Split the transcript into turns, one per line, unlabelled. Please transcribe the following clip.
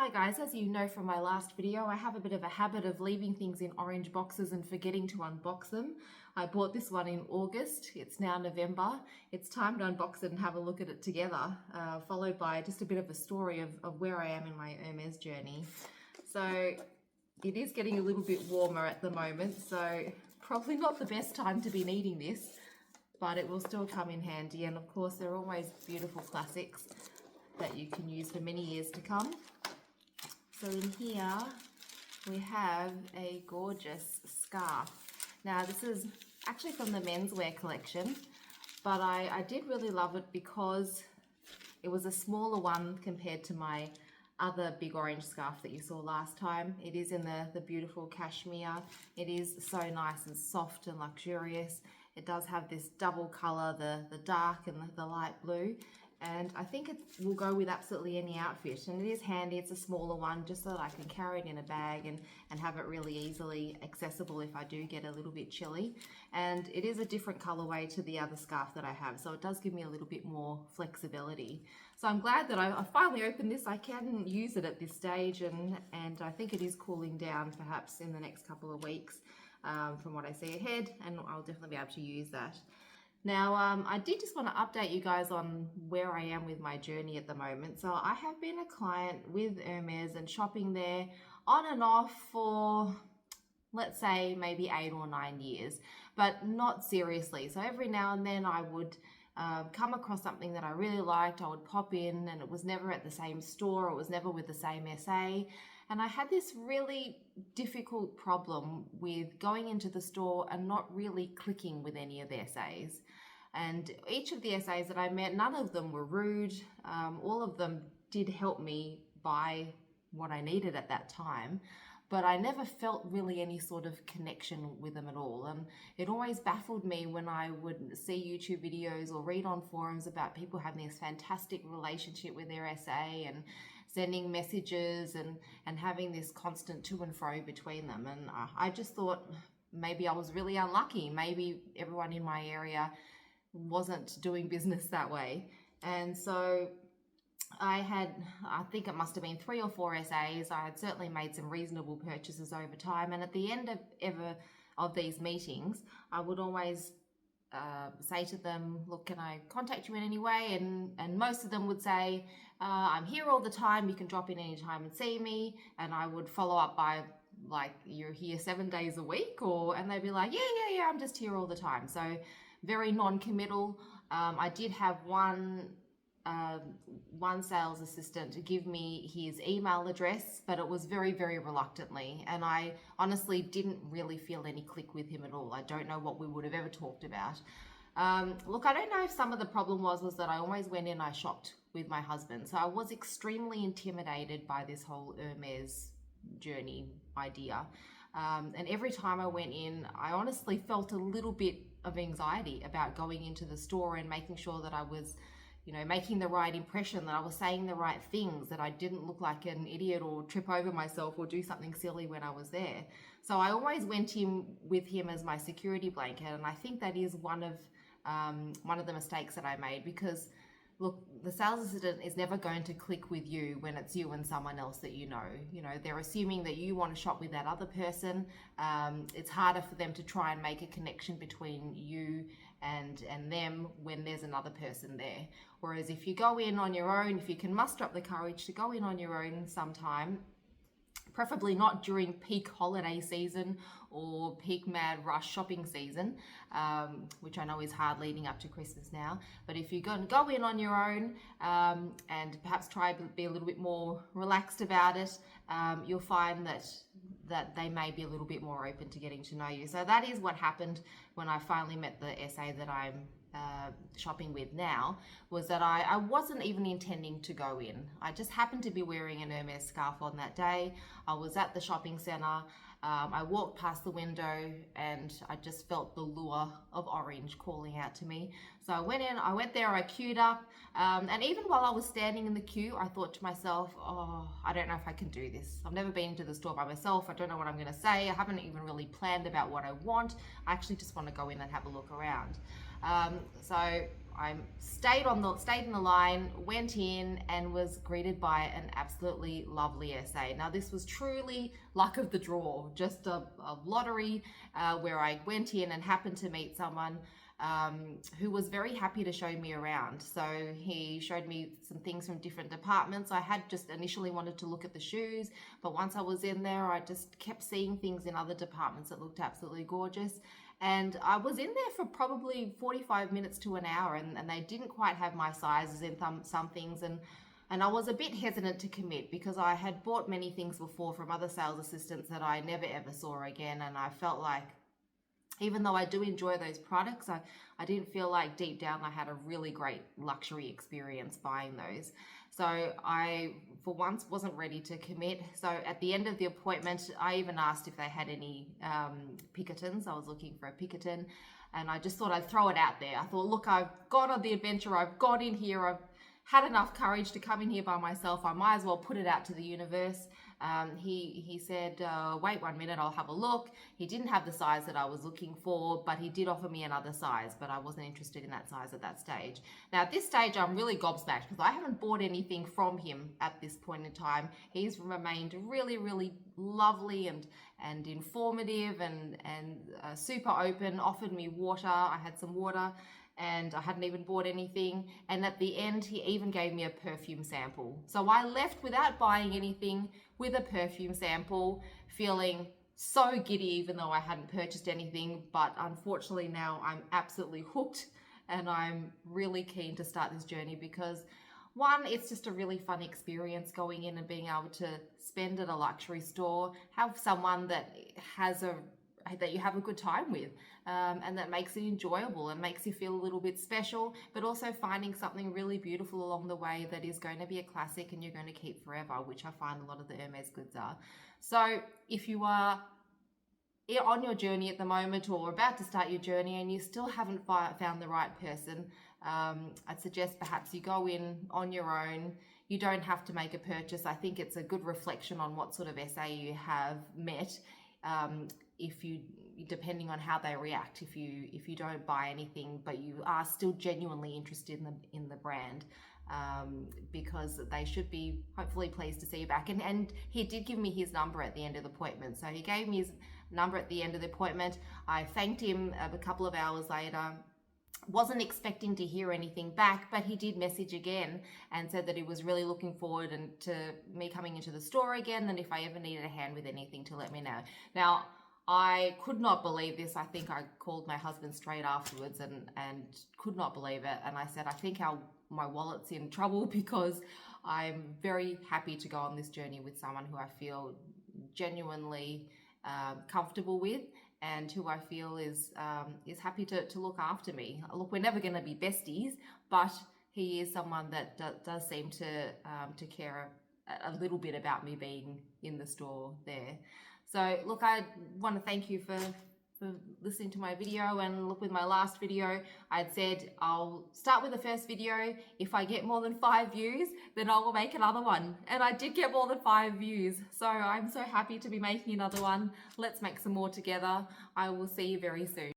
Hi guys, as you know from my last video, I have a bit of a habit of leaving things in orange boxes and forgetting to unbox them. I bought this one in August, it's now November. It's time to unbox it and have a look at it together, followed by just a bit of a story of where I am in my Hermes journey. So it is getting a little bit warmer at the moment, so probably not the best time to be needing this, but it will still come in handy. And of course, they're always beautiful classics that you can use for many years to come. So in here we have a gorgeous scarf. Now this is actually from the menswear collection, but I did really love it because it was a smaller one compared to my other big orange scarf that you saw last time. It is in the beautiful cashmere. It is so nice and soft and luxurious. It does have this double color, the dark and the light blue. And I think it will go with absolutely any outfit. And it is handy, it's a smaller one, just so that I can carry it in a bag and have it really easily accessible if I do get a little bit chilly. And it is a different colorway to the other scarf that I have, so it does give me a little bit more flexibility. So I'm glad that I finally opened this. I can use it at this stage, and I think it is cooling down perhaps in the next couple of weeks from what I see ahead, and I'll definitely be able to use that. Now, I did just want to update you guys on where I am with my journey at the moment. So I have been a client with Hermes and shopping there on and off for, let's say, maybe 8 or 9 years, but not seriously. So every now and then I would come across something that I really liked. I would pop in, and it was never at the same store. It was never with the same SA. And I had this really difficult problem with going into the store and not really clicking with any of the SAs. And each of the SAs that I met, none of them were rude. All of them did help me buy what I needed at that time, but I never felt really any sort of connection with them at all. And it always baffled me when I would see YouTube videos or read on forums about people having this fantastic relationship with their SA and sending messages and having this constant to and fro between them. And I just thought maybe I was really unlucky. Maybe everyone in my area wasn't doing business that way. And so I think it must have been 3 or 4 SAs. I had certainly made some reasonable purchases over time. And at the end of these meetings, I would always say to them, look, can I contact you in any way? And most of them would say, I'm here all the time, you can drop in any time and see me. And I would follow up by like, you're here 7 days a week, and they'd be like, yeah, I'm just here all the time. So very non-committal. I did have one sales assistant to give me his email address, but it was very, very reluctantly. And I honestly didn't really feel any click with him at all. I don't know what we would have ever talked about. Look, I don't know if some of the problem was that I always went in, I shopped with my husband. So I was extremely intimidated by this whole Hermes journey idea. And every time I went in, I honestly felt a little bit of anxiety about going into the store and making sure that I was, making the right impression, that I was saying the right things, that I didn't look like an idiot or trip over myself or do something silly when I was there. So I always went in with him as my security blanket, and I think that is one of the mistakes that I made, because look, the sales assistant is never going to click with you when it's you and someone else that you know. They're assuming that you want to shop with that other person. It's harder for them to try and make a connection between you and them when there's another person there. Whereas if you go in on your own, if you can muster up the courage to go in on your own sometime, preferably not during peak holiday season or peak mad rush shopping season, which I know is hard leading up to Christmas now. But if you're going to go in on your own and perhaps try to be a little bit more relaxed about it, you'll find that they may be a little bit more open to getting to know you. So that is what happened when I finally met the SA that I'm shopping with now, was that I wasn't even intending to go in. I just happened to be wearing an Hermes scarf on that day. I was at the shopping center. I walked past the window and I just felt the lure of orange calling out to me. So I went there, I queued up, and even while I was standing in the queue, I thought to myself, I don't know if I can do this. I've never been into the store by myself. I don't know what I'm gonna say. I haven't even really planned about what I want. I actually just want to go in and have a look around. So I stayed in the line, went in, and was greeted by an absolutely lovely SA. Now this was truly luck of the draw, just a lottery where I went in and happened to meet someone who was very happy to show me around. So he showed me some things from different departments. I had just initially wanted to look at the shoes, but once I was in there, I just kept seeing things in other departments that looked absolutely gorgeous. And I was in there for probably 45 minutes to an hour, and they didn't quite have my sizes in some things. And I was a bit hesitant to commit because I had bought many things before from other sales assistants that I never ever saw again. And I felt like, even though I do enjoy those products, I didn't feel like deep down I had a really great luxury experience buying those. So I, for once, wasn't ready to commit. So at the end of the appointment, I even asked if they had any Pinkertons. I was looking for a Pinkerton, and I just thought I'd throw it out there. I thought, look, I've got on the adventure. I've got in here. I've had enough courage to come in here by myself. I might as well put it out to the universe. He said, wait 1 minute, I'll have a look. He didn't have the size that I was looking for, but he did offer me another size, but I wasn't interested in that size at that stage. Now at this stage, I'm really gobsmacked because I haven't bought anything from him at this point in time. He's remained really, really lovely and informative and super open, offered me water. I had some water, and I hadn't even bought anything. And at the end, he even gave me a perfume sample. So I left without buying anything with a perfume sample, feeling so giddy even though I hadn't purchased anything. But unfortunately now I'm absolutely hooked, and I'm really keen to start this journey because, one, it's just a really fun experience going in and being able to spend at a luxury store, have someone that you have a good time with, and that makes it enjoyable and makes you feel a little bit special, but also finding something really beautiful along the way that is going to be a classic and you're going to keep forever, which I find a lot of the Hermes goods are. So if you are on your journey at the moment or about to start your journey and you still haven't found the right person, I'd suggest perhaps you go in on your own. You don't have to make a purchase. I think it's a good reflection on what sort of SA you have met. If you, depending on how they react, if you don't buy anything but you are still genuinely interested in the brand, because they should be hopefully pleased to see you back. And he did give me his number at the end of the appointment. So he gave me his number at the end of the appointment. I thanked him a couple of hours later. Wasn't expecting to hear anything back, but he did message again and said that he was really looking forward to me coming into the store again, and if I ever needed a hand with anything to let me know. Now, I could not believe this. I think I called my husband straight afterwards and could not believe it. And I said, I think my wallet's in trouble because I'm very happy to go on this journey with someone who I feel genuinely comfortable with, and who I feel is happy to look after me. Look, we're never going to be besties, but he is someone that does seem to care a little bit about me being in the store there. So look, I want to thank you for listening to my video. And look, with my last video, I'd said I'll start with the first video. If I get more than 5 views, then I will make another one. And I did get more than 5 views. So I'm so happy to be making another one. Let's make some more together. I will see you very soon.